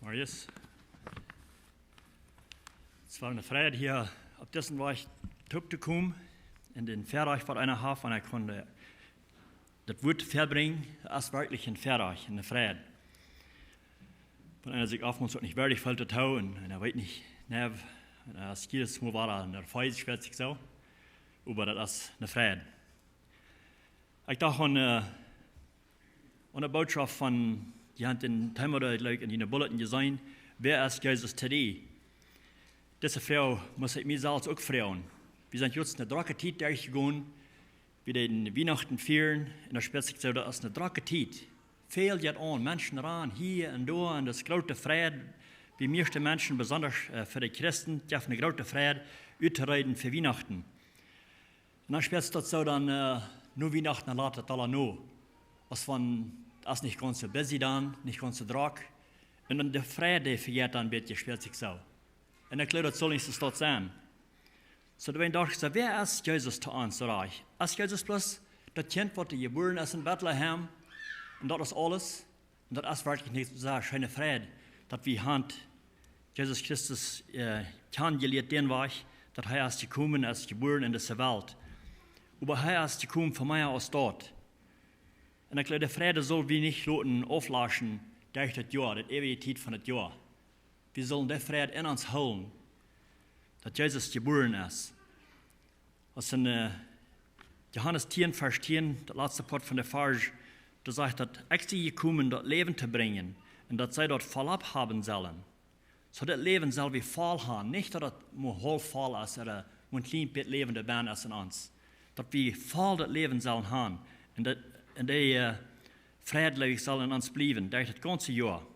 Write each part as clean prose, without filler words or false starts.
Marius. Es war eine Freiheit hier, ab dessen war ich zurückgekommen in den Verreich von einer Hafen, und ich konnte das Wort verbringen, als wirklich ein Verreich, eine Freiheit. Von einer sich auf uns nicht wirklich voll zu tun, und er weiß nicht, als jedes Mal war er Feind, schwer sich so, aber das ist eine Freiheit. Ich dachte an eine Botschaft von, die haben den Thema in den Bulletin gesehen, wer ist Jesus today? Diese Frau muss ich mir selbst auch fragen. Wir sind jetzt eine dracke Zeit durchgegangen, wir den Weihnachten feiern, und da spielt sich so, das ist eine dracke Zeit. Viel geht an, Menschen ran, hier und da, und das große Freude, wie meiste Menschen, besonders für die Christen, die haben eine große Freude, auszureiten für Weihnachten. Und dann spielt es so, dann, nur Weihnachten, dann lässt es alle noch. Das ist nicht ganz so busy dann, nicht ganz so drack. Und dann die Freude vergeht dann ein bisschen, spielt sich so. Und ich glaube, das soll nicht so dort sein. So, da dachte ich, wer ist Jesus zu uns reich? Ist Jesus bloß das Kind, das geboren ist in Bethlehem? Und das ist alles? Und das ist wirklich nicht so schöne Freude, dass wir haben Jesus Christus kennengelernt, den war ich, dass er ist gekommen, er ist geboren in dieser Welt. Aber er ist gekommen von mir aus dort. Und ich glaube, der Friede soll wir nicht auflaschen durch das Jahr, das ewige Zeit von das Jahr. Wir sollen den Friede in uns holen, dass Jesus geboren ist. Als in Johannes 10, Vers 10, der letzte Part von der Vers, da sagt, dass ich sie gekommen, das Leben zu bringen und dass sie dort vollab haben sollen. So das Leben soll wir voll haben, nicht dass es nur halb voll ist oder ein klein bisschen Leben dabei ist in uns. Dass wir voll das Leben sollen haben und die friedlich soll in uns bleiben, durch das ganze Jahr.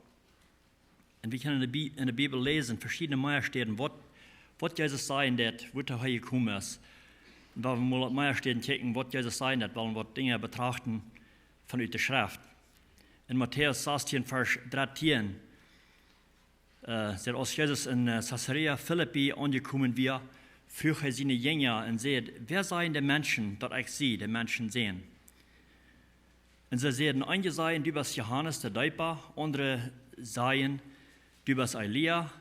Und wir können in der Bibel lesen, verschiedene Majestät, was Jesus sein wird, wo er gekommen ist. Und wenn wir mal Majestät checken, was Jesus sein wird, wollen wir Dinge betrachten von der Schrift. In Matthäus 16, Vers 13, sagt, als Jesus in Caesarea Philippi angekommen war, frug er seine Jünger und sagte, wer seien die Menschen, dass ich sie, die Menschen sehen? Und sie sagten, einige seien, du bist Johannes der Täufer, andere seien, du bist Elia,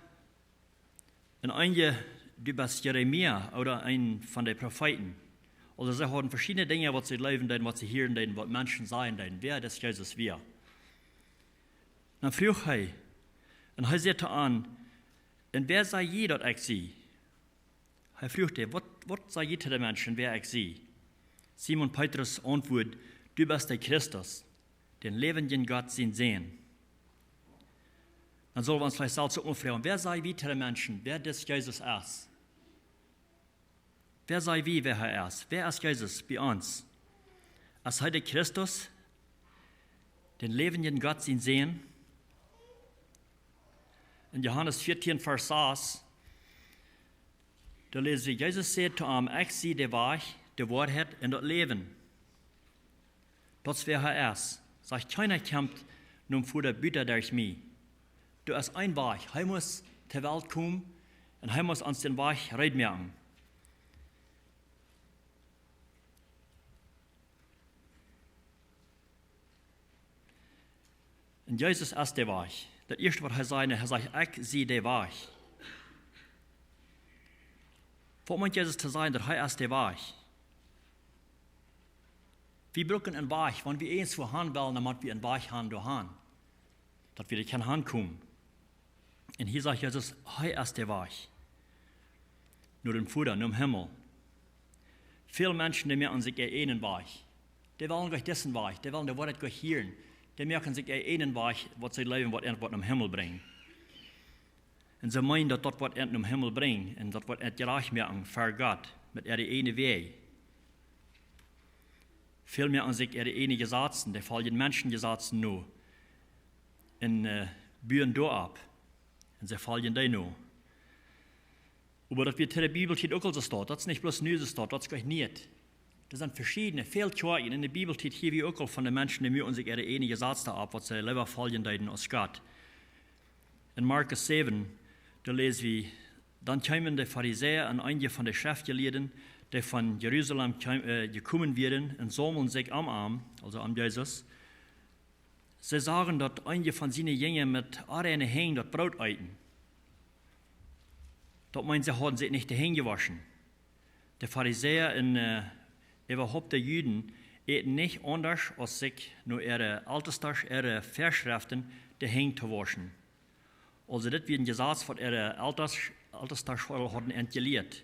und einige, du bist Jeremia oder ein von den Propheten. Also sie haben verschiedene Dinge, was sie leben, was sie hören, was Menschen sagen, wer das Jesus wir. Dann frug er, und er sagte an, und wer sei je, dass ich sie? Er fragte, was sei je zu den Menschen, wer ich sie? Simon Petrus antwortet, du bist der Christus, den lebenden Gott sehen. Dann sollen wir uns vielleicht selbst umfragen, wer sei wie zu den Menschen, wer das Jesus ist? Wer sei wie, wer er ist? Wer ist Jesus bei uns? Ist er der Christus, den lebenden Gott sehen? In Johannes 14, Vers 6, da lesen wir, Jesus sagt zu ihm, ich sehe die Wahrheit und das Leben. Das wer er ist. Sagt, keiner kommt nur vor der Büter durch mich. Du hast ein Weg, er muss zur Welt kommen und er muss uns den Weg reden. Und Jesus ist der Weg. Das erste, was er sagt, ich sehe den Weg. Was meint Jesus zu sagen, dass er ist der Weg? Wir brauchen einen Weg, wenn wir eins vorhanden wollen, dann müssen wir einen Weg haben, dass wir nicht hinkommen. Und hier sagt Jesus, er ist der Weg. Nur im Futter, nur im Himmel. Viele Menschen, die merken sich einen Weg. Die wollen gleich diesen Weg, die wollen das Wort gleich hören. Die merken sich einen Weg, was sie leben, was irgendwas im Himmel bringt. Und sie meinen, dass das, was im Himmel bringt, und das, was gerecht merken, für Gott, mit der eine Weg. Viel merken sich die eine Gesetzen, die fallen Menschengesetzen nur. Und bühren da ab. Und sie fallen da nur. Aber das wird in der Bibel auch so steht. Das ist nicht bloß News steht, das ist gleich nicht. Das sind verschiedene, viele Kirchen. In der Bibel steht hier wie auch von den Menschen, die mühen sich ihre eine Gesetze ab, was sie lieber fallen als Gott. In Markus 7, da lesen wir, dann kamen die Pharisäer und einige von den Schriftgelehrten, die von Jerusalem gekommen werden, und sammeln sich am Arm, also am Jesus. Sie sagen, dass einige von seinen Jüngern mit Arene hängen, das Brot eiten. Das meinen sie, haben sich nicht die Hände gewaschen. Die Pharisäer und überhaupt die Juden eten nicht anders, als sich nur ihre Alterstag, ihre Verschriften die Hände zu waschen. Also das wird ein Gesetz von ihrer Alterstag haben entgelegt.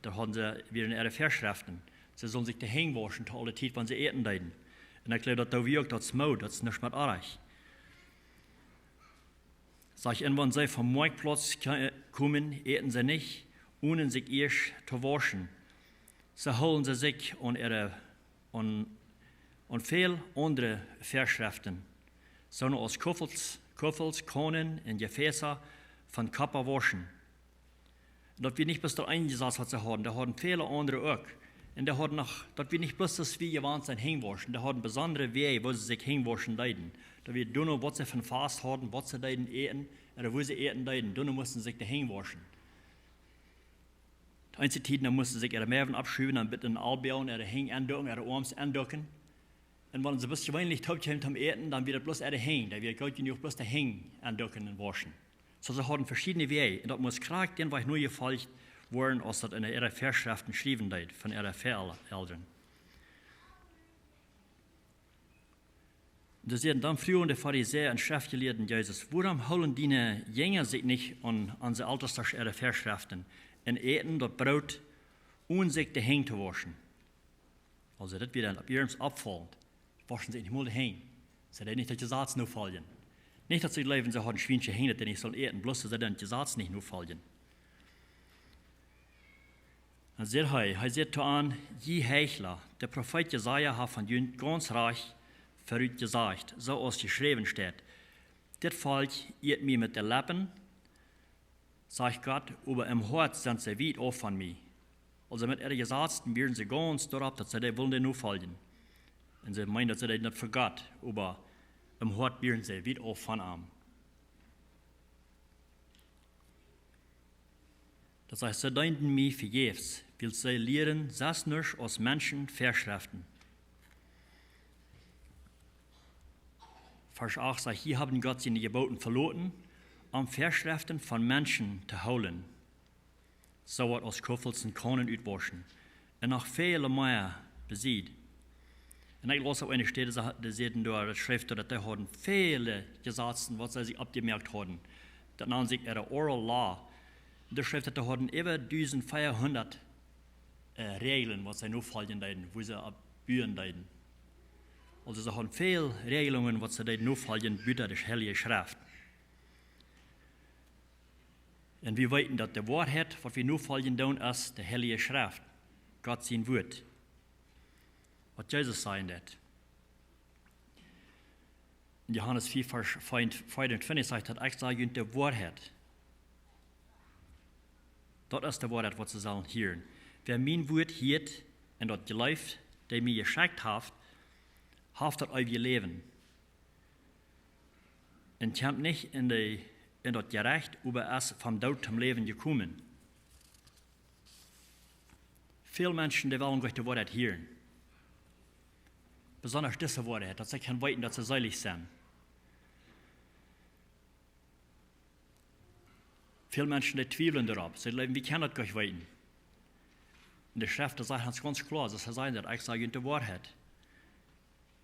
Da haben sie wieder ihre Verschriften. Sie sollen sich die Hände waschen, zu aller Zeit, wenn sie eten deuten. Und ich glaube, das wirkt, das ist Mut, das ist nicht mehr arg. Sag ich, wenn sie vom Marktplatz kommen, eten sie nicht, ohne sich erst zu waschen. So holen sie sich und viele andere Verschriften, sondern aus Kuffels, Kronen und Gefäße von Kappa waschen. Und das wird nicht bloß der eingesetzt, was sie haben, da haben viele andere auch. Und das wird nicht bloß das, wie gewandt sein, hinwaschen, da haben besondere Wege, wo sie sich hinwaschen leiden. Da wird nur, was sie von Fast haben, was sie leiden eten, oder wo sie eten leiden, dann mussten sie sich da hinwaschen. Die einzige Zeit, da mussten sie sich ihre Mäven abschüben, dann bitte in den Albeeren, ihre Hänge andocken, ihre Arme andocken. Und wenn sie bis gewöhnlich taub haben zum Eten, dann wird bloß ihre Hänge, da wird Gott genug bloß die Hänge andocken und waschen. So, sie haben verschiedene Wege, und das muss klar den war nur gefolgt worden, als das in ihrer Verschriften geschrieben wird, von ihrer Eltern. Da sehen dann früher die Pharisäer und Schriftgelehrten Jesus, warum holen die Jünger sich nicht an die Alterstag ihre Verschriften und eten das Brot, ohne sich die Hände zu waschen? Also das wird dann ab ihrem abfallend. Waschen sie nicht mal die Hände. Sie sollen nicht das Gesetz nur folgen. Nicht, dass sie leben, sie haben schwierige Hände, die nicht sollen eten, bloß dass sie das Gesetz nicht nur folgen. Dann sagt er sagt an, je Heuchler, der Prophet Jesaja hat von jünd ganz reich verrückt gesagt, so als geschrieben steht. Das Volk irrt mir mit den Lippen, sagt Gott, aber im Hort sind sie weit auf von mir. Also mit ihren Gesetzen werden sie ganz darauf, dass sie die wollen nur folgen. Und sie meinen, dass sie das nicht für Gott, aber im Hort werden sie weit auf von ihm. Das heißt, sie dienten mir vergebens, weil sie lehren, das nicht aus Menschen Verschriften. Vers 8 sagt, hier haben Gott seine Geboten verloren, um Verschriften von Menschen zu holen. So wird aus Kuffels und Kronen utwaschen. Und noch viele mehr besieht. Und ich las auf eine Stelle, da sehen da Schrift, dass die haben viele Gesetze, was sie sich abgemerkt haben. Das nennt sich ihre Oral Law. Der Schrift, dass die haben über 1400 Regeln, was sie nur folgen leiden, wo sie abbühen leiden. Also sie haben viele Regelungen, was sie nur folgen, büter der Heilige Schrift. Und wir wissen, dass die Wahrheit, was wir nur folgen tun, ist die Heilige Schrift. Gott sein Wort. Was Jesus sagt das. In Johannes 4, Vers 25 sagt er, ich sage die Wahrheit. Das ist die Wahrheit, was sie sollen hören. Wer mein Wort hört und das geläuft, der mir geschickt hat das ewige Leben. Und kommt nicht in das Gerecht, aber es vom Tod zum Leben gekommen. Viele Menschen, die wollen die Wahrheit hören. Besonders diese Wahrheit, dass sie können weiten, dass sie selig sind. Viele Menschen, die zweifeln darauf. Sie sagen, wie kann das Gott weiten? In der Schrift sagt es ganz klar, dass er sagt, ich sage die Wahrheit.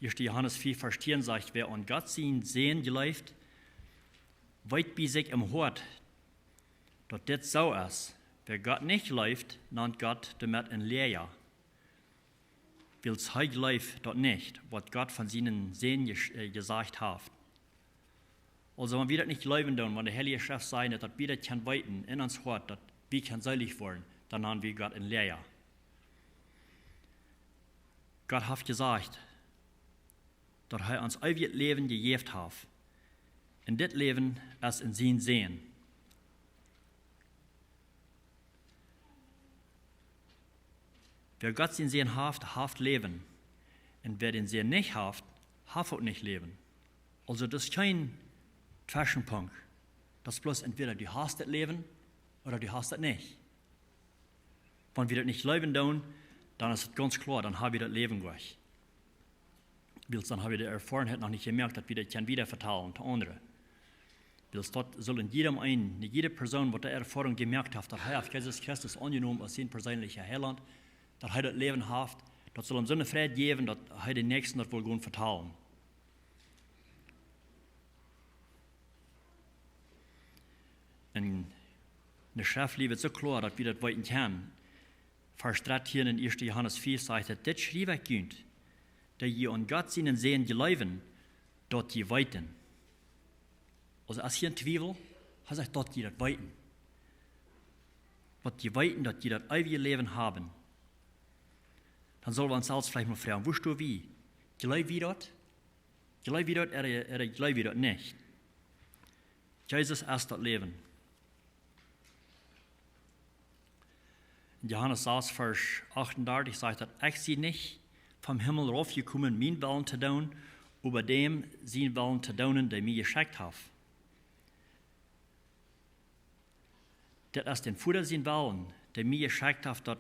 Hier steht Johannes 4, Vers 10 sagt, wer an Gott sein Sehen geläuft, weit bei sich im Hort, dass das so ist. Wer Gott nicht läuft, nennt Gott damit ein Lehrer. Weil es heute läuft, dort nicht, was Gott von seinen Sehen gesagt hat. Also wenn wir das nicht leben tun, wenn der Heilige Schrift sagt, dass wir das kann weiten in uns Hort, dass wir kann selig werden, dann nennen wir Gott ein Lehrer. Gott hat gesagt, dass er uns ewiges Leben gegeben hat. Und das Leben ist in sein Sehen. Wer Gott sein Sehen hat Leben. Und wer den Sehen nicht hat auch nicht Leben. Also das ist kein Zwischenpunkt. Das ist bloß entweder du hast das Leben oder du hast das nicht. Wenn wir das nicht leben tun, dann ist es ganz klar, dann haben wir das Leben gleich. Weil dann habe ich die Erfahrung noch nicht gemerkt, dass wir das kann wieder vertalen zu anderen. Weil dort soll in jedem einen, jede Person, die die Erfahrung gemerkt hat, dass er auf Jesus Christus angenommen als sein persönlicher Heiland, dass er das Leben hat, das soll ihm so eine Freude geben, dass er den Nächsten das wohl gut vertalen. In der Schrift wird so klar, dass wir das weiten können. Vers 13 in 1. Johannes 4 sagt, dass das schrieb ich könnt, dass ihr an Gott seinen Sehen geleiben, dort je weiten. Also als hier ein Zweifel, hat sagt, dort je das weiten. Dort je weiten, dort je das ewige Leben haben. Dann sollen wir uns selbst vielleicht mal fragen, wusstest du wie? Gleich wie dort? Gleich wie dort, gleich wie dort nicht. Jesus ist das Leben. In Johannes 6, Vers 38 sagt er, ich sie nicht vom Himmel raufgekommen, mein Willen zu tun, über dem sein Willen zu tun, der mir geschickt hat. Das ist den Vater sein Willen, der mir geschickt hat, dass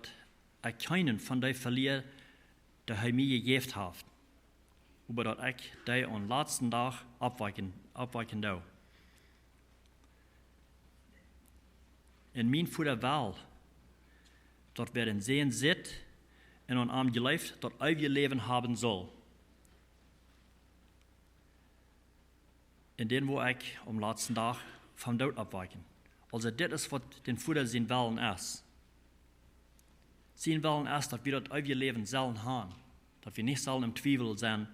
ich keinen von den verliere, der er mir gegeben hat. Aber dass ich den am letzten Tag abweichen darf. In mein Vater Will, dort werden sehen sit en aan arm geleefd, dat ewige Leben haben soll. In den, wo ich am letzten Tag vom Tod abweichen. Also das ist, was den Vater sein Willen ist. Sein Willen ist, dass wir das ewige Leben sollen haben. Dass wir nicht sollen im Zweifel sein,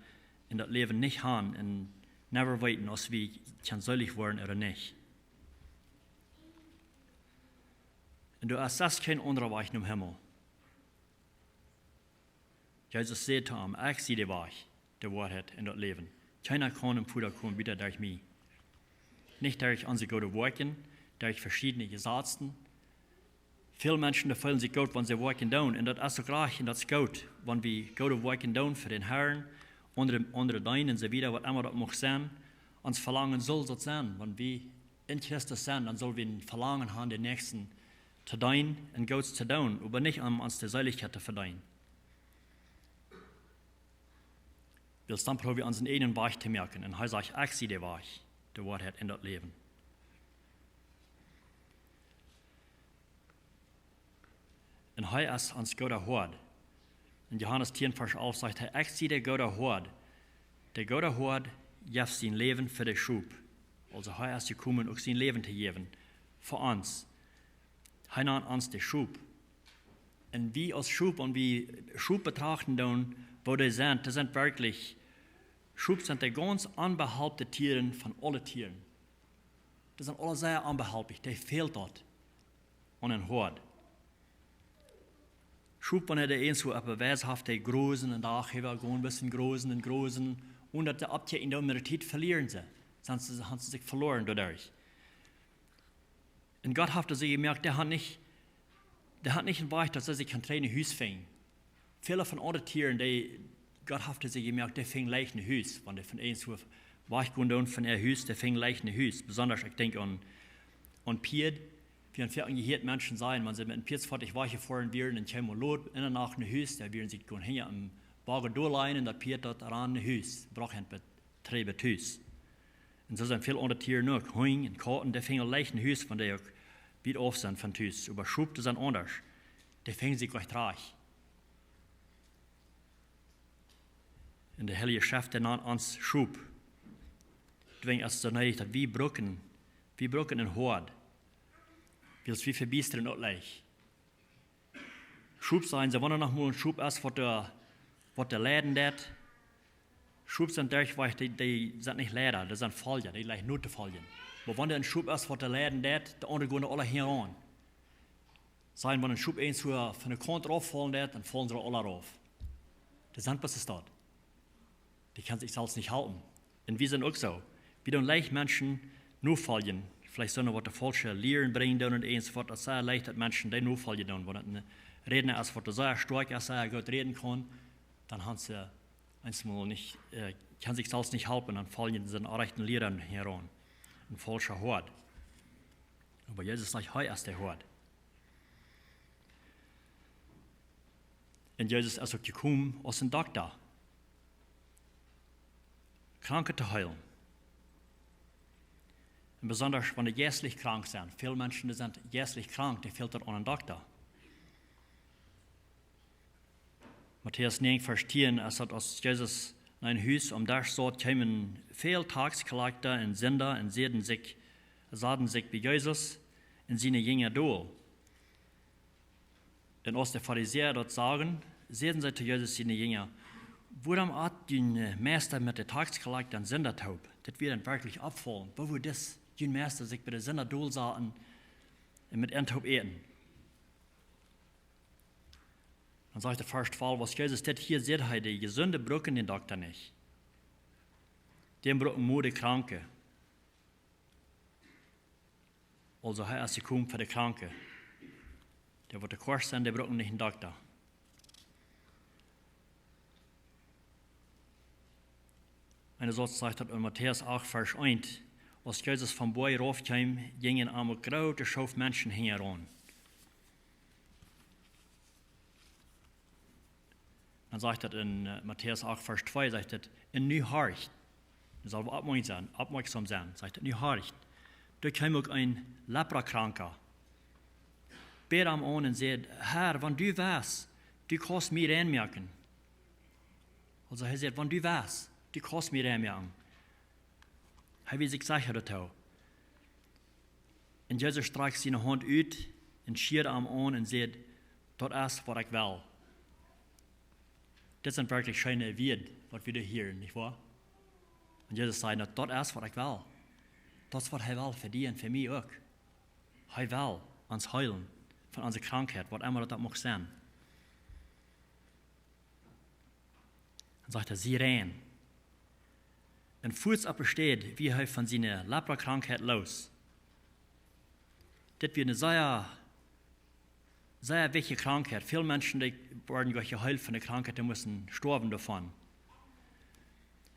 in das Leben nicht haben und never weten, ob wir selig werden oder nicht. Und du hast das kein anderer Weg im Himmel. Jesus sagt zu ihm, ich sehe den Weg, der Wahrheit in das Leben. Keiner kann im Vater kommen, wieder durch mich. Nicht durch unsere gute Worte, durch verschiedene Gesetze. Viele Menschen fühlen sich gut, wenn sie Worte tun. Und das ist so gleich, und das ist gut, wenn wir gute Worte tun für den Herrn, andere Deinen und so wieder, was immer das mag sein. Uns Verlangen soll das sein. Wenn wir in Christus sind, dann sollen wir ein Verlangen haben, den Nächsten zu dienen und Gott zu tun, aber nicht um uns die Seligkeit zu verdienen. Wir dann probieren wir unseren eigenen Weg zu merken. Und er sagt, ich sehe den Weg, der Wahrheit in das Leben. Und er ist uns Gott Hort. In Johannes 10, Vers 11 sagt er, ich sehe den Gott Hort. Der Gott Hort gibt sein Leben für den Schub. Also er ist gekommen, auch sein Leben zu geben. Für uns. Er nennt uns den Schub. Und wie als Schub und wie Schub betrachten, wo die sind wirklich, Schub sind die ganz unbehaupteten Tiere von allen Tieren. Die sind alle sehr unbehauptlich, die fehlt dort an den Hort. Schub, wenn er der so etwas weishafte Großen und da haben ein bisschen Großen und dass die Abtier in der Universität verlieren sie. Sonst haben sie sich verloren dadurch. Und Gott hat sich gemerkt, der hat nicht einen Weg, dass er sich ein kleines Haus fängt. Viele von anderen Tieren, Gott hat sich gemerkt, der fängt leicht ein Haus. Wenn der von einem so weichgehen von einem Haus, der fängt leicht ein Haus. Besonders, ich denke an Pied. Wir haben viele gehört Menschen sein, wenn sie mit einem Pied fertig weichgefahren werden, dann kommen Lot in der Nacht ein Haus, da werden sie gehen hier am Wagen durchleinen, das Pied dort an ein Haus. Brauchen wir drei Haus. Und so sind viele andere Tiere noch, Hunde und Katzen, die fängen leicht ein Haus, von der auch weit auf sind von Haus. Aber Schub, die sind anders. Die fängen sich gleich reich. In der Heilige Schrift, der nennt uns Schub. Deswegen ist es so nötig, dass wir brücken in Hort. Weil es wie verbiestern nicht leicht. Schub sein, sie wollen noch mal ein Schub ist, was der Läden dat. Schub sind durchweich, die sind nicht Leder, die sind Folien, die leicht nur zu Folien. Aber wenn der ein Schub ist, was der Läden dat, die anderen gehen alle heran. Sein, wenn ein Schub eins von der Kant rauffallen dat, dann fallen sie alle rauf. Das sind, was ist dort. Die kann sich selbst nicht halten. Und wir sind auch so. Wir tun leicht Menschen nur fallen. Vielleicht sollen wir die falsche Lehren bringen und eins, was das sehr leicht hat Menschen, die nur fallen tun. Wenn ein Redner ist, was sehr stark ist, sehr gut reden kann, dann haben sie einmal nicht, kann sich selbst nicht halten, dann fallen sie in rechten Lehren heran. Ein falscher Hort. Aber Jesus sagt, heute ist der Hort. Und Jesus ist auch gekommen als ein Doktor. Kranke zu heilen. Und besonders, wenn die geistlich krank sind. Viele Menschen, die sind geistlich krank, die fehlt an einen Doktor. Matthäus 9, Vers 10, als Jesus in ein Haus das so kamen viele Tagsgelagte und Sünder und sahen sich bei Jesus und seine Jünger durch. Und als die Pharisäer dort sagen, sehen sie zu Jesus seine Jünger, warum hat den Meister mit den Tagsgelagten und Sünder taub? Das wird dann wirklich abfallen. Wo wird das, den Meister sich bei den Sünder durchsahen und mit ihnen taub eten? Dann sagt der erste Fall, was Jesus das hier sieht, die Gesunde brauchen den Doktor nicht. Den brauchen nur die Kranke. Also er ist gekommen für die Kranke. Der wird der Kurs sein, der brauchen nicht einen Doktor. Eine Satz sagt in Matthäus 8, Vers 1, als Jesus vom Boi raufkam, gingen einmal große Schauf Menschen heran. Dann sagt er in Matthäus 8, Vers 2, sagt er, in nu Hart, das soll aufmerksam sein, sagt er, nu Hart, da kam auch ein Leprakranker. Bet am an und sagt, Herr, wenn du weißt, du kannst mir reinmerken. Also er sagt, wenn du weißt, du kannst mir reinmerken. Er will sich sicher dazu. Und Jesus streckt seine Hand aus und schiert am an und sagt, das ist, was ich will. Das sind wirklich schöne Worte, was wir da hören, nicht wahr? Und Jesus sagt, das ist, was ich will. Das ist, was er will für dich und für mich auch. Er will uns heilen von unserer Krankheit, was immer das mag sein. Dann sagt er, sieh rein. Und kurz besteht, wie er von seiner Leprakrankheit los. Das wird eine sehr wichtige Krankheit. Viele Menschen, die werden geheilt von der Krankheit, die müssen sterben davon.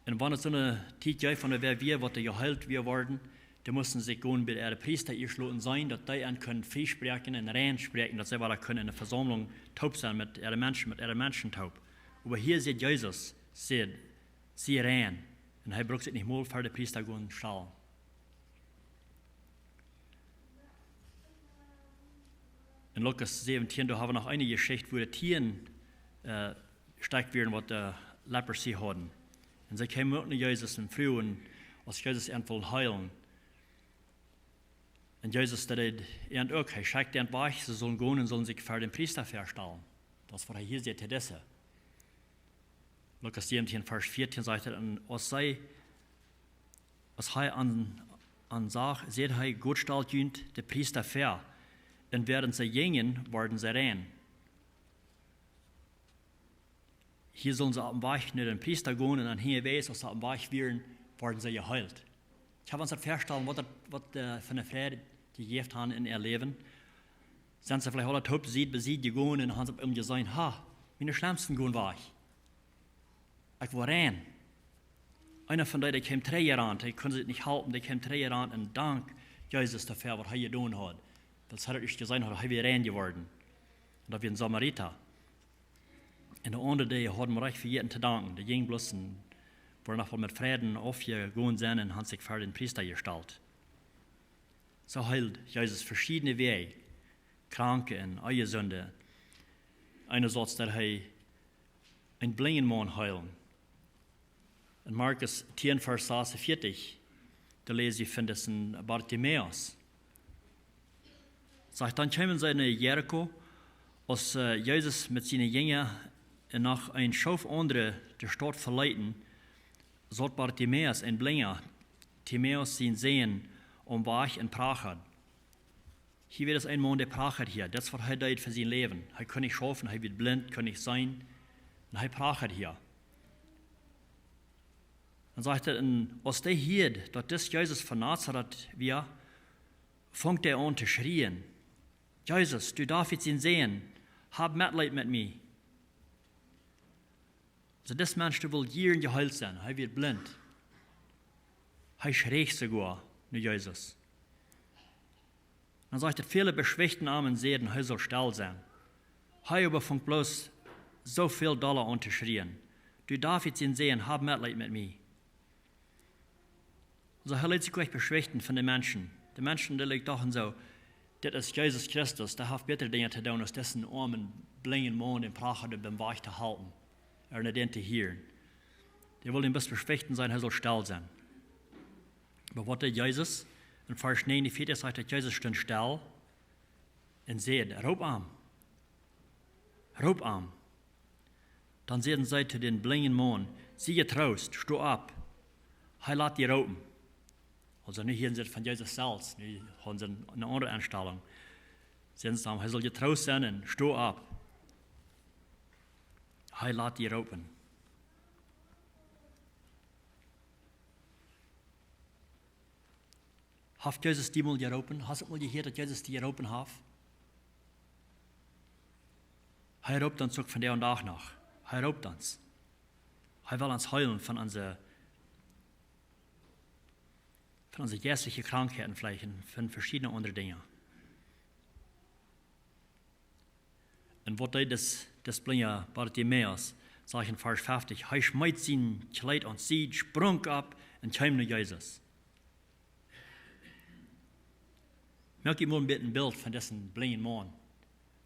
Und wenn es so eine Zeit gibt, von der wir geheilt werden, die müssen sich gehen bei der Priester geschlossen sein, dass die können frei sprechen und rein sprechen, dass sie können in der Versammlung taub sein mit ihren Menschen taub. Aber hier sieht Jesus, sie rein. Und er braucht sich nicht mal für den Priester gehen stellen. In Lukas 17, da haben wir noch eine Geschichte, wo die Tieren stark werden, was die Leprosy hatten. Und sie kamen auch nach Jesus und früh, als Jesus einfach heilen. Und Jesus, der auch, er schickt den weg, sie sollen gehen und sollen sich für den Priester verstellen. Das war hier sehr Tedesse. Lukas 17, Vers 14 sagt er, als er an sagt, seht er, Gott stellt den Priester fair. Und während sie gingen, werden sie rein. Hier sollen sie auf dem Weg nach den Priester gehen und dann hier weiß, als sie auf dem Weg wären, werden sie geheilt. Ich habe uns das vorstellen, was für eine Freude die gegeben haben in ihr Leben. Sind sie vielleicht alle taub besiegt gegangen und haben sie ihm gesagt, meine Schlimmsten gehen weg. Ich war rein. Einer von denen, der kam 3 Jahre an, der konnte sich nicht halten, der kam 3 Jahre an und dank Jesus dafür, was er getan hat. Das hat er nicht gesagt, er ist rein geworden. Und da wird ein Samariter. Und der andere, der hat mir recht für jeden zu danken. Der ging bloß und war noch mit Frieden aufgegangen sein und hat sich für den Priester gestellt. So heilt Jesus verschiedene Wege, Kranke und Eiersünde. Einerseits, dass er einen blinden Mann heilen. In Markus 10, Vers 46, da lese ich von diesem Bartimäus. Sagt, dann kamen sie nach Jericho, als Jesus mit seinen Jüngern nach ein Schauf andere der Stadt verleiten, sollte Bartimäus ein Blinder, Timäus sein Sehen war in Prag. Hier wird es ein Mann, der Prag hat hier. Das war er für sein Leben. Er kann nicht schaffen, er wird blind, kann nicht sein. Und er Prag hat hier. Dann sagt er, als der hier, dass das Jesus von Nazareth wir, fängt er an zu schreien. Jesus, du darfst jetzt ihn sehen. Hab Mitleid mit mir. Also das Mensch, der will Jahren geheilt sein. Er wird blind. Er schreckt sogar nach Jesus. Dann sagt er, viele beschwächten armen Seelen, er soll still sein. Er aber fängt bloß so viel Dollar an zu schreien. Du darfst jetzt ihn sehen, hab Mitleid mit mir. Also er lässt sich gleich beschwichtigen von den Menschen. Die Menschen, die liegen doch so, das ist Jesus Christus, der hat bessere Dinge zu tun, als dessen armen, blinden Mann den Pracher beim Weich zu halten. Nicht den zu hören. Die wollen ein bisschen beschwichtigen sein, er soll still sein. Aber was tut Jesus? In Vers 49 sagt er, Jesus steht still und sagt, roep aan. Roep aan. Dann sagen sie zu den blinden Mann, sie getrost, steh ab. Er lässt die ropen. Also nicht hier von Jesus selbst, hier haben sie eine andere Einstellung. Sie sagen, er soll getrost sein und steh ab. Er lässt die ropen. Hat Jesus die mal geropen? Hast du mal gehört, dass Jesus die geropen hat? Er roept uns auch von der und Tag nach. Er roept uns. Er will uns heilen von unseren geistlichen Krankheiten vielleicht und von verschiedenen anderen Dingen. Und was das bringt Bartimäus, sage ich in Vers 50, er schmeißt sein Kleid und sie sprung ab und kam zu Jesus. Merkt ihr mal ein bisschen ein Bild von diesem blinden Mann.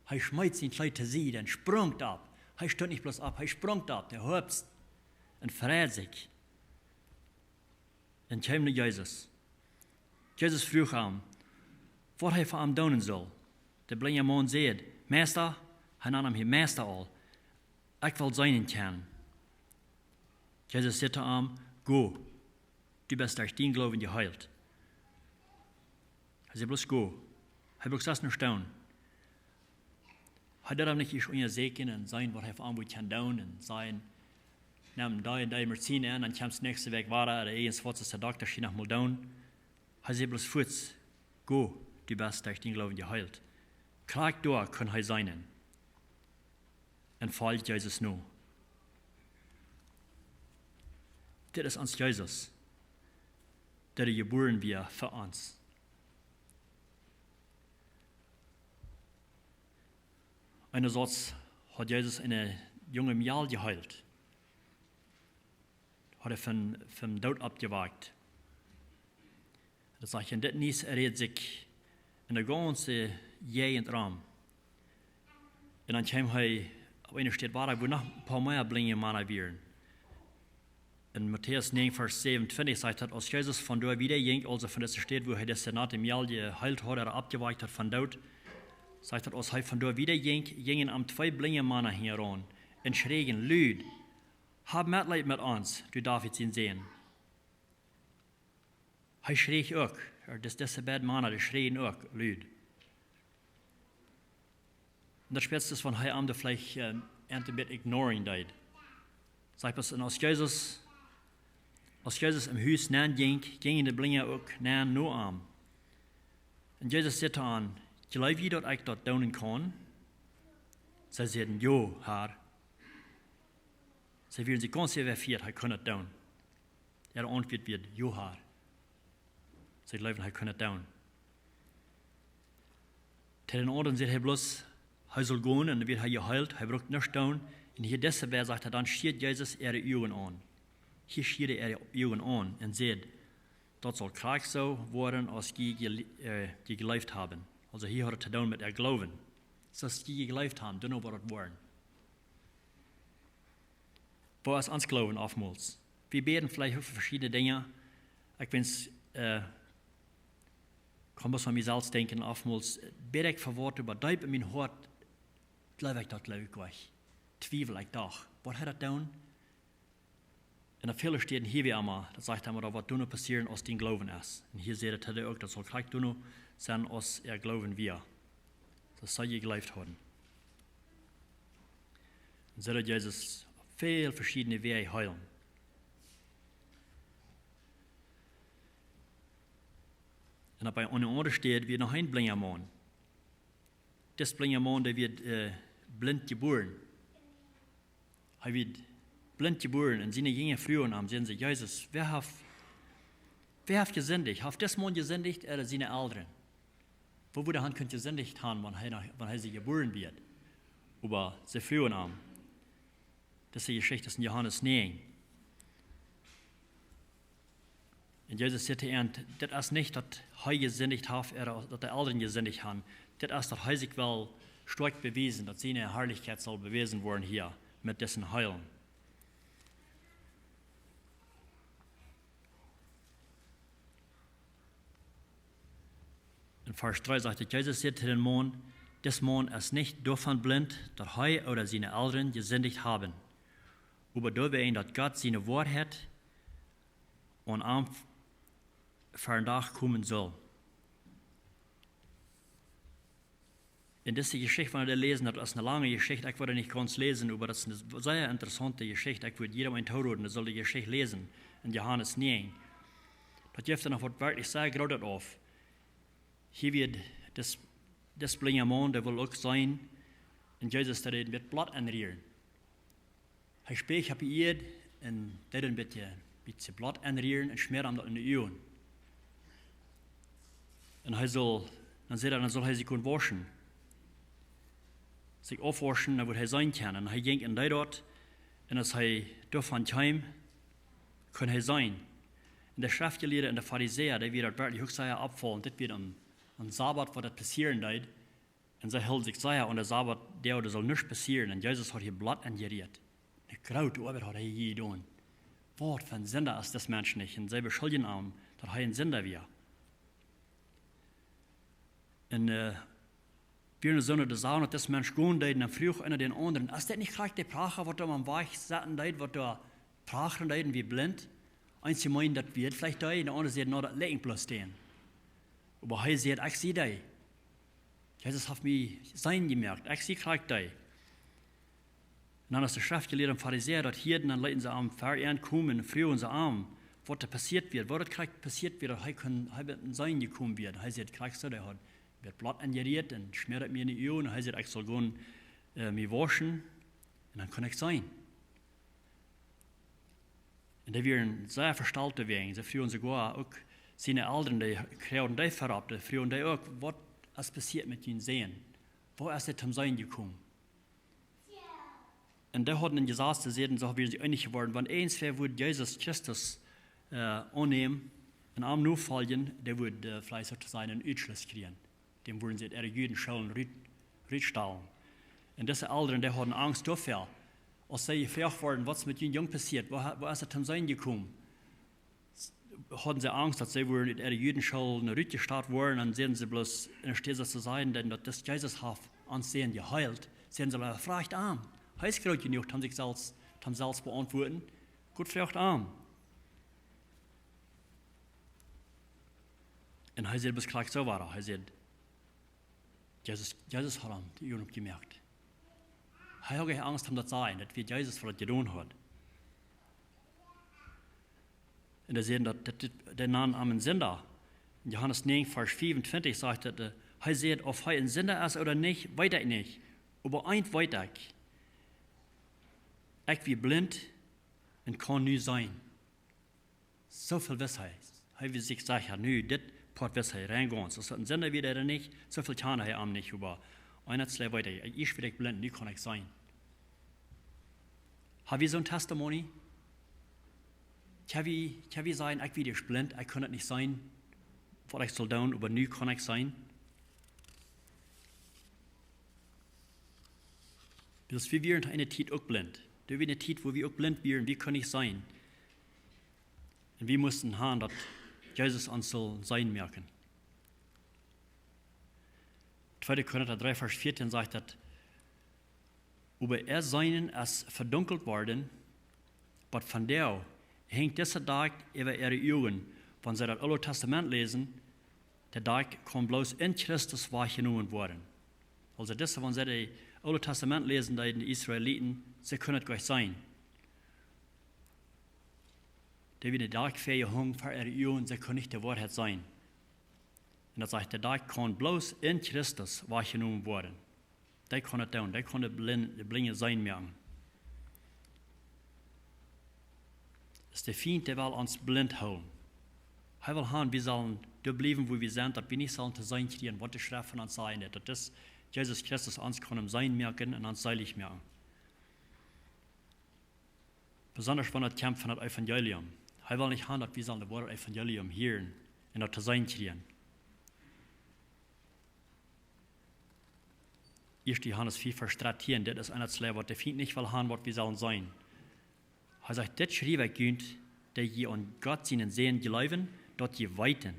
Er schmeißt sein Kleid zu sie und sprung ab. Er steht nicht bloß ab, er sprung ab, der hüpft und freut sich. Und kam zu Jesus. Jesus vroeg hem wat hij voor hem doen zal. De blinde man zei, Meester, hij nam hem hier Meester al. Ik wil zijn kennen. Jesus zei zu hem, go, du bist durch dein Glauben geheilt. Hij zei bloß go. Hij bloß das nur staunen. Hij dacht nicht, ich will sehen und sein, was hij voor hem kan doen en zijn. Neem die Medizin an, dan komt het nächste week waar de eens wat de dokter schien nog mal doen. Hij zei bloß voets, go, du bist durch den Glauben geheilt. Klar door kann hij sein. Und folgt Jesus nu. Das ist uns Jesus, der geboren wird für uns. Einerseits hat Jesus eine junge Mädel geheilt. Hat er vom Tod abgewagt. Das sage ich, und das nicht redet sich in der ganzen Gegend rum. Und dann kam er auf eine Stadt, wo noch ein paar mehr blinde Männer wären. In Matthäus 9, Vers 27 sagt er, als Jesus von dort wieder ging, also von dieser Stadt, wo er das Senat im Jahr geheilt hat oder abgeweicht hat von dort, sagt er, als er von dort wieder ging, gingen am zwei blinde Männer heran und schrien, Lüd, hab Mitleid mit uns, du darfst ihn sehen. Er schrie auch, diese beiden Männer, die schrien auch, Lüd. Und das Spätste ist von er am, der vielleicht ein bisschen ignoring deed. Sagt was, als Jesus im Haus nahen ging, gingen die Blinde auch nahen nur an. Und Jesus sagte an, glaub je dat ich dat doen kann? Sie sagten, jo, Herr. Sie werden sich ganz sehr verfehlt, er kann das tun. Er antwortet wird, jo, Herr. Sie glauben, er kann das tun. Zu den anderen sagt er bloß, er soll gehen und dann wird er geheilt, er braucht nichts tun. Und hier deshalb sagt er, dann schiert Jesus ihre Augen an. Hier schiert er ihre Augen an und sagt, das soll krank so werden, als die gelebt haben. Also hier hat er zu tun mit der Glauben. Das die gelebt haben, don't know was das waren. Wo ist uns Glauben oftmals? Wir beten vielleicht für verschiedene Dinge. Ich bin's, kann bloß an mich selbst denken, oftmals bete ich für Worte, aber deep in mein Hort, glaube ich gleich. Zweifel ich doch. Was hat er tun? In der Fehler steht hier wie immer, das sagt er, was noch passieren, aus dem Glauben ist. Und hier seht ihr auch, das soll gleich noch sein, aus er glauben wir. Das soll ihr geglaubt haben. Und so hat Jesus viele verschiedene Wege heilen. Und bei einer anderen steht, wie noch ein blinder Mann. Das blinde Mann, der wird blind geboren. Er wird blind geboren und seine jungen Frauen haben, sehen sie, Jesus, wer hat gesündigt? Hat das Mann gesündigt oder seine Eltern? Wo würde er gesündigt haben, wenn er sie geboren wird? Aber sie Frauen haben. Das ist die Geschichte in Johannes 9. Und Jesus sagte ihnen, das ist nicht, dass er gesündigt hat, oder dass die Eltern gesündigt haben. Das ist, dass er sich will stark bewiesen, dass seine Herrlichkeit soll bewiesen werden hier mit dessen Heilen. In Vers 3 sagte Jesus zu den Mann, des Mann ist nicht davon blind, dass er oder seine Eltern gesündigt haben. Aber da wir ihn, dass Gott seine Wahrheit und am Verdacht kommen soll. In dieser Geschichte, wenn wir lesen, das ist eine lange Geschichte, ich würde nicht ganz lesen, aber das ist eine sehr interessante Geschichte. Ich würde jedem eintrauen, der soll die Geschichte lesen, in Johannes 9. Das gibt noch was wirklich sehr Großes auf. Hier wird das blinge Mann, der will auch sein, in Jesus der reden, wird Blatt anrühren. Hij spreekt, heb je hier en dat een beetje blad aanrühren en schmeren hem dat in de ogen. En dan zal hij zich kunnen waschen. Zich afwaschen, dan wordt hij zijn kan. En hij ging in die dort, en als hij daarvan kwam, kon hij zijn. En de schriftgeleerden en de fariseer, die weer dat werkelijk ook zeer opvallen, dit weer een Sabbat, wat dat passieren deed. En zij hield zich zeer aan de Sabbat, dat zal niets passieren. En Jezus had hier blad aangerührt. De grote arbeid had hij hier gedaan. Wat voor Sünder is das Mensch nicht? En zij beschuldigen hem dat hij een Sünder was. En wir sollen das sagen, dass das Mensch gehen deed en vroeg einer den anderen. Ist das nicht gleich die Prache, was da am Weich satten deed, was da Prachen deed wie blind? Eins meinen, das wird vielleicht deed, und der andere sagt, no, das liegt bloß stehen. Aber er sagt, ich sehe dich. Jesus hat mich sein gemerkt, ich sehe gleich dich. Und dann ist der Schriftgelehrte und Pharisäer dort hier, dann leiten sie am Verehren kommen, früh sie arm, was da passiert wird, was da gleich passiert wird, dass er mit sein gekommen wird. Er sagt, gleich so, der hat wird Blatt angerührt und schmiert mir in die Ohren. Er sagt, ich soll gehen, mich waschen und dann kann ich sein. Und die werden sehr verstanden wegen. Sie führen sogar auch seine Eltern, die kriegen die verab, die führen die auch, was ist passiert mit ihnen sehen. Wo ist er zum Sein gekommen? Und die hatten gesagt, so haben wir sie einig geworden, wenn eins wäre, würde Jesus Christus annehmen, und am nur fallen, der würde vielleicht sozusagen einen Ausschluss kriegen. Dem würden sie ihre Juden Schulen rückstellen. Und diese Eltern, die hatten Angst dafür. Als sie gefragt wurden, was mit ihnen Jungen passiert, wo ist er zum Sein gekommen? Hatten sie Angst, dass sie in ihre Juden Schulen rückgestellt wurden, und sehen sie bloß in der Stelle zu sein, denn das Jesus hat ansehen geheilt. Sehen sie, fragt an. Heißt gerade genug, haben sich selbst beantworten. Gut, fragt an. Und er sagt, bis gleich so war er. Er sagt, Jesus hat ihm die Jungen gemerkt. Er hat keine Angst, das sein, dass wir Jesus für das getan hat. Und er sagt, dass der Name am Sünder. In Johannes 9, Vers 25 sagt er, er sagt, ob er ein Sünder ist oder nicht, weiß ich nicht. Aber eins weiß ich. Ich bin blind und kann nie sein. So viel Weisheit. Er will sich sagen, nö, das Port Weisheit reingehen. So ist ein Sünder wieder oder nicht, so viel kann er am nicht über. Einer zwei weiter. Ich bin blind, nie kann ich sein. Haben wir so ein Testimony? Kann ich sagen, ich bin blind, ich kann nicht sein, was ich soll tun, aber nie kann ich sein? Das wir wären eine Zeit auch blind. Da wäre eine Zeit, wo wir auch blind wären, wie kann ich sein? Und wir mussten haben, dass Jesus uns soll sein merken. 2. Korinther 3, Vers 14 sagt, dass über er seinen ist verdunkelt worden, aber von der hängt dieser Tag über ihre Augen. Wenn sie das Alte Testament lesen, der Tag kann bloß in Christus wahrgenommen worden. Also das, wenn sie das Alte Testament lesen, die Israeliten, sie können es gleich sein. Der wird der Tag für ihr Hunger, für ihre Augen, sie können nicht die Wahrheit sein. Und das sagt, der Tag kann bloß in Christus wahrgenommen werden. Der kann es tun, der kann der Blinde sein merken. Das ist der Feind, der will uns blind halten. Er will haben, wir sollen da bleiben, wo wir sind, dass wir nicht sollen zu sein kriegen, was die Schrift von uns sagen, dass das Jesus Christus uns kann im Sein merken und uns seilig merken. Besonders wenn er kämpft von dem Evangelium. Hij wil nicht haben, dass wir das Wort Evangelium hören und das zu sein kriegen. 1. Johannes 4, Vers 13, das ist einer zu was der Feind nicht will haben, was wir sollen sein. Er sagt, das schrieb ich, dass je an Gott seinen Sehen glauben, dass je weiten,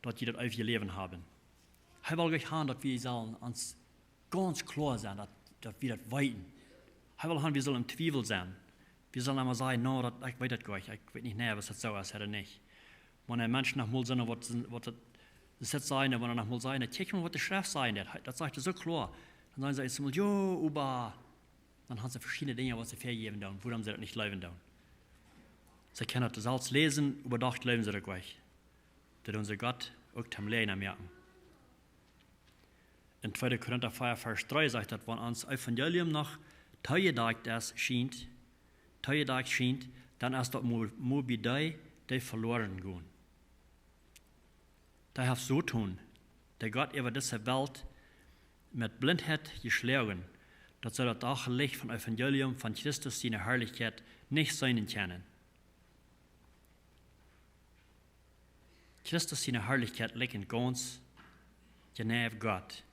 dass je das auf ihr Leben haben. Er will euch haben, dass wir sollen uns ganz klar sein, dass wir das weiten. Er will haben, wir sollen im Zweifel sein. Wir sollen einmal sagen, no, ich weiß das gar nicht, ich weiß nicht näher, was das so ist oder nicht. Wenn ein Mensch nach mal sagen, was das sein, wenn er nach mal sagen, check mal, was die Schrift sein, das sagt er so klar. Dann sagen sie, jo, aber dann haben sie verschiedene Dinge, was sie vergeben tun, woran sie das nicht leben tun. Sie können das alles lesen, überdacht leben sie das gleich. Das unser Gott auch zum Lernen merken. In 2. Korinther 4, Vers 3 sagt er, wenn uns Evangelium noch teuerdag scheint, dann ist das nur bei die verloren gehen. Da hat so tun, der Gott über diese Welt mit Blindheit geschlagen, dass sie das Daglicht von Evangelium von Christus seine Herrlichkeit nicht sehen können. Christus seine Herrlichkeit liegt ganz genau auf Gott.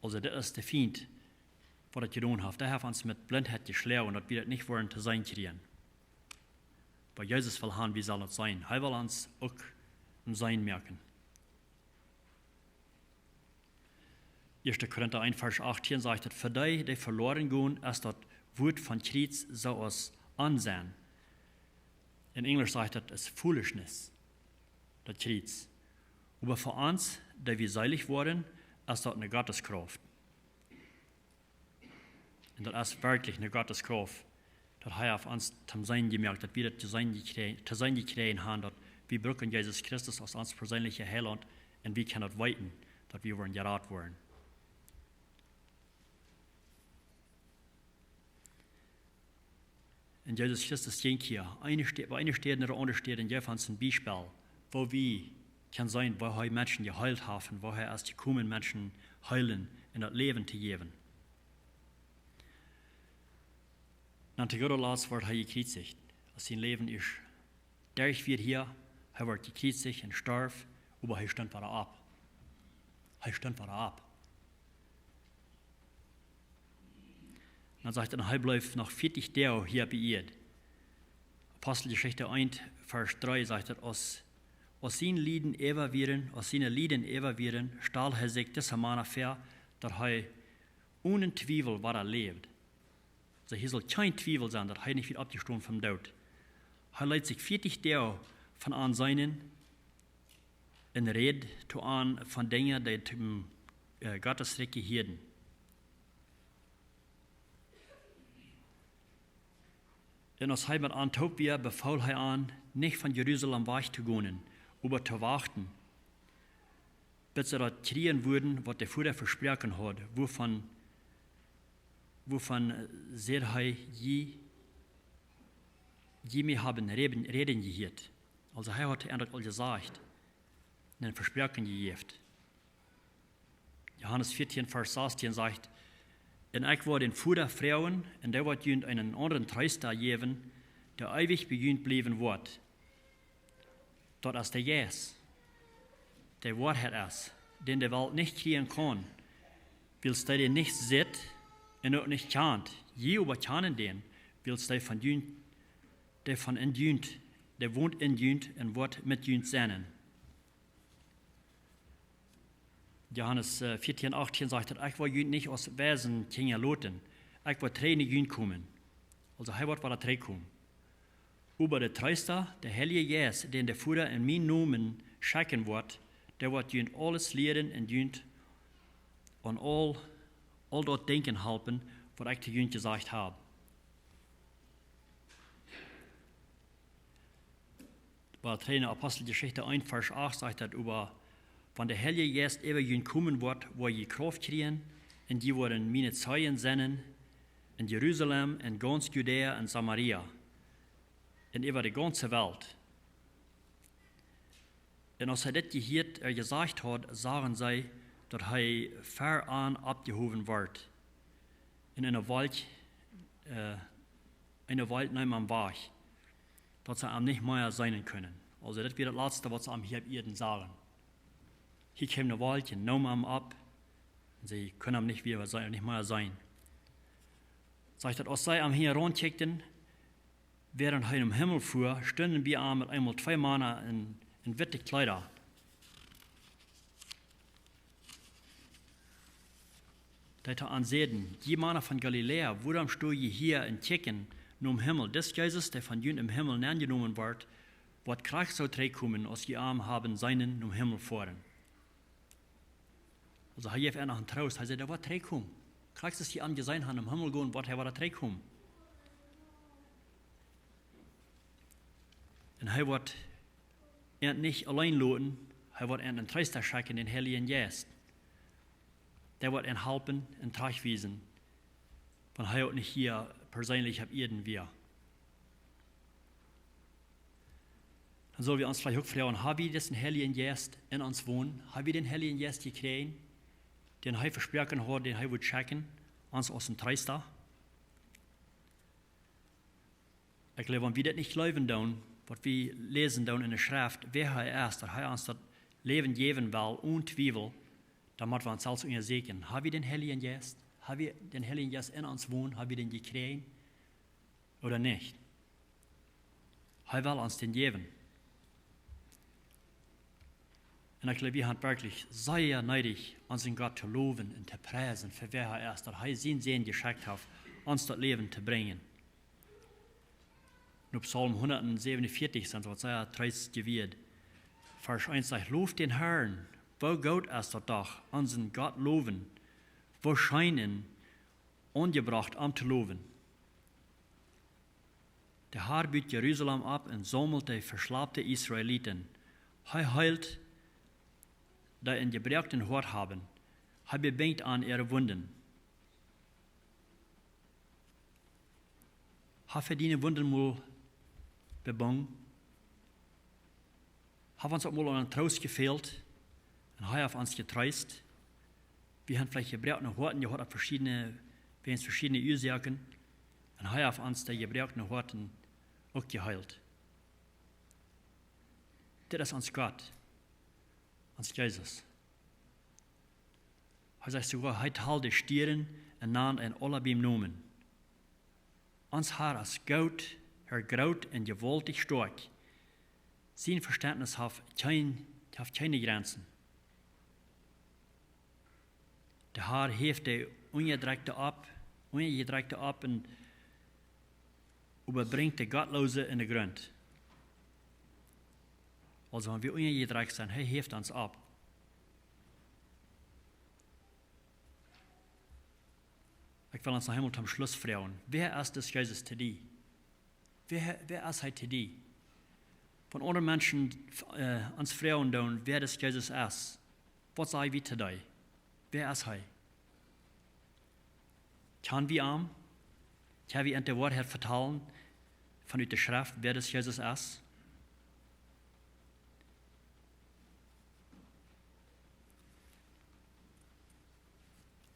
Also das ist der Feind, was das getan hat. Der hat uns mit Blindheit geschlagen, dass wir das nicht wollen zu sein kriegen. Weil Jesus will haben, wie soll das sein? Er will uns auch im Sein merken. 1. Korinther 1, Vers 18 sagt, für die verloren gehen, ist das Wort von Christus so als Ansehen. In Englisch sagt es Foolishness, das Christus. Aber für uns, die wir seilig wurden, ist das eine Gotteskraft. Und das ist wirklich eine Gotteskraft. Das hat auf uns zum Sein gemerkt, dass wir das zu sein gekriegt haben, dass wir brauchen Jesus Christus als uns persönlicher Heiland und wir können das weiten, dass wir geraten werden. Und Jesus Christus denkt hier, bei einer steht oder andere steht in Johannes ein Beispiel, wo wir kann sein, wo er Menschen geheilt haben, wo er erst gekommen Menschen heilen und das Leben zu geben. Nach der Gotteslatz wird er gekreuzigt. Als sein Leben ist durch wird hier, er wird gekreuzigt und starb, aber er stand wieder ab. Er stand wieder ab. Dann sagt er, er bleibt noch 40 Tage hier bei ihr. Apostelgeschichte 1, Vers 3 sagt er, aus seinen Lieden ewig werden, stahl er sich dieser Mann vor, dass er ohne Zweifel war lebt. Also hier soll kein Zweifel sein, dass er nicht wieder abgestorben vom Tod. Er leitet sich 40 Tage von an seinen in Rede an von Dingen, die zum Gottesreich gehören. In aus Heimat Antiochia befahl er an, nicht von Jerusalem wegzugehen, aber zu warten, bis sie dort kriegen würden, was der Vater versprochen hat, wovon sehr je mir haben reden gehört. Also er hat endlich all gesagt, einen Versprechen gegeben. Johannes 14, Vers 16 sagt, und ich war den Vater Frauen, und der wird ihnen einen anderen Tröster geben, der ewig begünnt bleiben wird. Dort ist der Jesus, der Wahrheit ist, den die Welt nicht kriegen kann, weil es den nicht sieht und auch nicht kennt. Je aber kennen den, weil es der von indient, der wohnt indient und wird mitdient sein. Johannes 14, 18 sagt, ich will jünd nicht aus Wesen Kinder loten, ich will Tränen jünd kommen. Also er wird der Tränen kommen. Aber der Tröster, der Heilige Jesus, den der Vater in meinen Namen schicken wird, der wird jünd alles lehren und jünd und all dort denken helfen, was ich zu jünd gesagt habe. Bei der Apostelgeschichte 1, Vers 8 sagt er über, wenn der Heilige Geist über jünd kommen wird, wo je Kraft kriegen, und die werden meine Zeugen sein, in Jerusalem, in ganz Judäa und Samaria, und über die ganze Welt. Und als das gesagt hat, sagen sie, dass er fern abgehoben wird. In einer Welt eine Welt nehmen am Weg, dass sie am nicht mehr sein können. Also das wird das Letzte, was sie am hier auf Erden sagen. Hier kommt eine Welt, die nehmen am ab, und sie können am nicht wieder sein, nicht mehr sein. Sagt das, als sie am hier rundkickten, während er im Himmel fuhr, stünden wir mit einmal 2 Männer in witte Kleider. Dat er ansehen, die Männer von Galiläa, warum steh je hier in Kicken, nur im Himmel, des Jesus, der von jün im Himmel angenommen wird, wird Kraft so kommen, als die Armen haben seinen im Himmel fahren. Also er hat noch einen Trost, er sagt, der wird kommen. Kraft ist die angesehen haben im Himmel gehen, wird er wird kommen. Und er wird nicht allein lassen, er wird einen Tröster schicken, den Heiligen Geist. Der wird ihn helfen und tragweisen, wenn er nicht hier persönlich auf Erden wäre. Dann sollen wir uns vielleicht auch fragen, haben wir diesen Heiligen Geist in uns wohnen? Haben wir den Heiligen Geist gekriegt, den er versprochen hat, den er wird schicken, uns aus dem Tröster? Ich glaube, wenn wir das nicht glauben, was wir lesen in der Schrift, wer er ist, dass er uns das Leben geben will, ohne Zweifel, dann müssen wir uns selbst untersuchen. Haben wir den Heiligen Geist? Haben wir den Heiligen Geist in uns wohnen? Haben wir den gekriegt? Oder nicht? Er will uns den geben. Und ich glaube, wir haben wirklich sehr neidig, unseren Gott zu loben und zu preisen, für wer er ist, dass er sein Sehen geschickt hat, uns das Leben zu bringen. In Psalm 147 sind wir sehr treist gewählt. Vers 1 sagt, lobt den Herrn, wo Gott ist das doch, unseren Gott loben, wo scheinen, ungebracht am zu loben. Der Herr büht Jerusalem ab und sammelt die verschleppte Israeliten. Er heilt, die in gebrechten Hort haben. Er bebengt an ihre Wunden. Er verdient Wunden mal bebang. Er hat uns auch mal an Trost gefehlt. Und er hat uns getreist. Wir haben vielleicht gebrechten Horten, die hat verschiedene Ursachen. Und er hat uns die gebrechten Horten auch geheilt. Das ist uns Gott, uns Jesus. Er sagt sogar, er teilt die Stieren und nahm in alle beim Namen. Uns Herr ist Gott, er graut und gewaltig stark. Sein Verständnis hat keine Grenzen. Der Herr hebt die Ungedreckte ab und überbringt die Gottlose in den Grund. Also wenn wir ungedreckt sind, er hebt uns ab. Ich will uns noch einmal zum Schluss fragen, wer ist das Jesus zu dir? Wer ist er zu dir? Von anderen Menschen uns fragen, wer das Jesus ist, was sei wir zu dir? Wer ist er? Kann wir ihm? Kann wir in der Wahrheit vertellen, von der Schrift, wer das Jesus ist?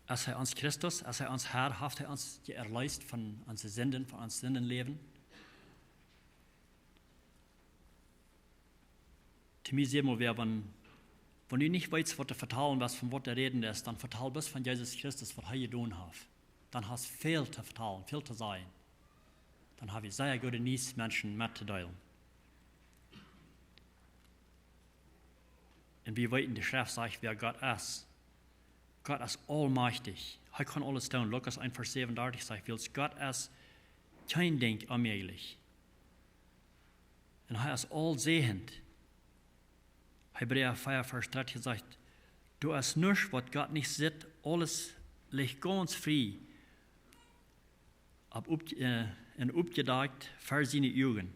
Als er uns Christus, als er uns Herr, hat er uns erlöst von unseren Sünden, von unserem Sündenleben. Zu mir sehen wir, wenn du nicht weißt, was du vertellen, was von was du reden ist, dann vertell bis von Jesus Christus, was er getan hat. Dann hast du viel zu vertellen, viel zu sein. Dann habe ich sehr gute Menschen mitzuteilen. Und wir weten, die Schrift sagt, wer Gott ist. Gott ist allmächtig. Er kann alles tun. Lukas 1, Vers 37 sagt, Gott ist kein Ding unmöglich. Und er ist allsehend. Hebräer 4, Vers 13 sagt, du hast nichts, was Gott nicht sieht, alles liegt ganz frei und aufgedeckt für seine Augen.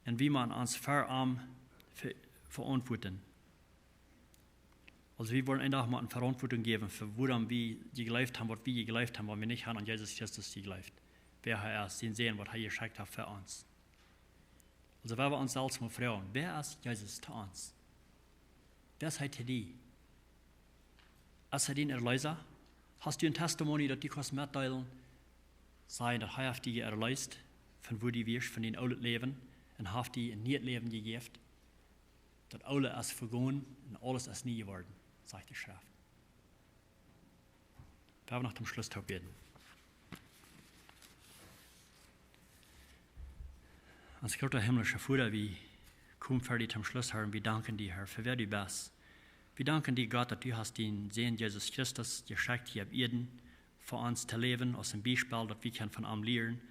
Und wie man uns verantworten. Also wir wollen einfach mal eine Verantwortung geben, für woran wir gelebt haben, was wir gelebt haben, was wir nicht haben, an Jesus Christus gelebt. Wer er ist, den sehen, was er geschickt hat für uns. Also wenn wir uns selbst mal fragen, wer ist Jesus zu uns? Wer ist er zu dir? Ist er den Erlöser? Hast du ein Testimony, das du kannst mitteilen, sei, dass er auf dich erlöst, von wo die wirst, von den oude leven, en heeft die een nieuw leven gegeven. Dat oude is vergaan en alles is nieuw geworden, sagt die Schrift. Wir haben nach dem Schlusstag beten. Als großer himmlischer Vater, wir kommen fertig zum Schluss, Herr, und wir danken dir, Herr, für wer du bist. Wir danken dir, Gott, dass du hast den Sohn Jesus Christus geschickt hier auf Erden, für uns zu leben, aus dem Beispiel, dass wir von ihm lernen,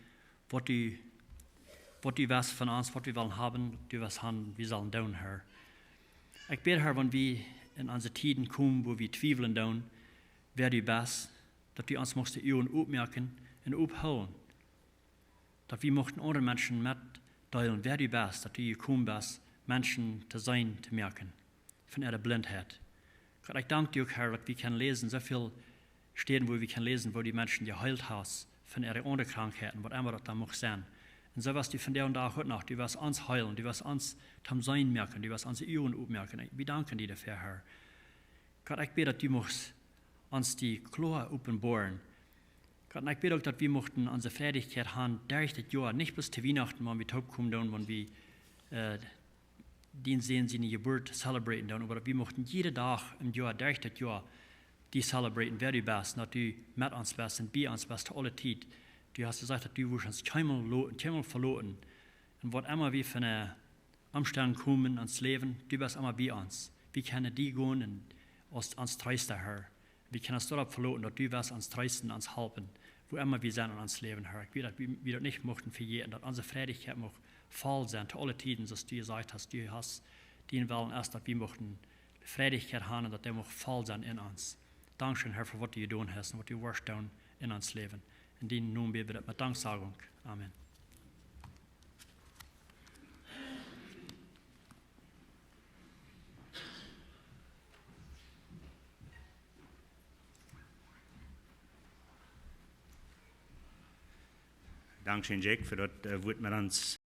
was du weißt von uns, was wir wollen haben, du was haben, wir sollen tun, Herr. Ich bete, Herr, wenn wir in unsere Tiden kommen, wo wir zweifeln tun, wer du bist, dass du uns die Augen aufmerken und aufholen. Dass wir andere Menschen mitteilen, wer du bist, dass du gekommen bist, Menschen zu sein, zu merken, von ihrer Blindheit. Gott, ich danke dir, Herr, dass wir können lesen, so viel Stellen, wo wir können lesen, wo die Menschen geheilt hast, von ihren anderen Krankheiten, was immer das da mag sein. Und so was du von der und da heute Nacht, du wirst uns heilen, du wirst uns zum Sein merken, du wirst unsere Augen aufmerken. Wir danken dir dafür, Herr. Gott, ich bete, dass du uns die Klar offenbaren. Gott, ich bete auch, dass wir unsere Freudigkeit haben, durch das Jahr, nicht bis zu Weihnachten, wenn wir taub kommen, wenn wir den sehen, seine Geburt celebraten, aber dass wir jeden Tag im Jahr, durch das Jahr, die celebraten, wer du bist, dass du mit uns bist und bei uns bist, alle Zeit. Du hast gesagt, dass du uns keinmal verloren. Und was immer wir von einer Umstand kommen ans Leben, du bist immer bei uns. Wir können die gehen und uns trösten, Herr. Wir können uns dort verloren, dass du wirst uns trösten, uns helfen, wo immer wir sind in uns Leben, Herr. Ich will, dass wir das nicht möchten für jeden, dass unsere Freudigkeit muss voll sein, zu allen Tiden, dass du gesagt hast, du hast den Willen erst, dass wir möchten Freudigkeit haben, dass der muss voll sein in uns. Dankeschön, Herr, für was du getan hast und was du wirst tun in uns Leben. In den Namen beten wir mit Danksagung. Amen. Dankeschön, Jack, für das Wort mit uns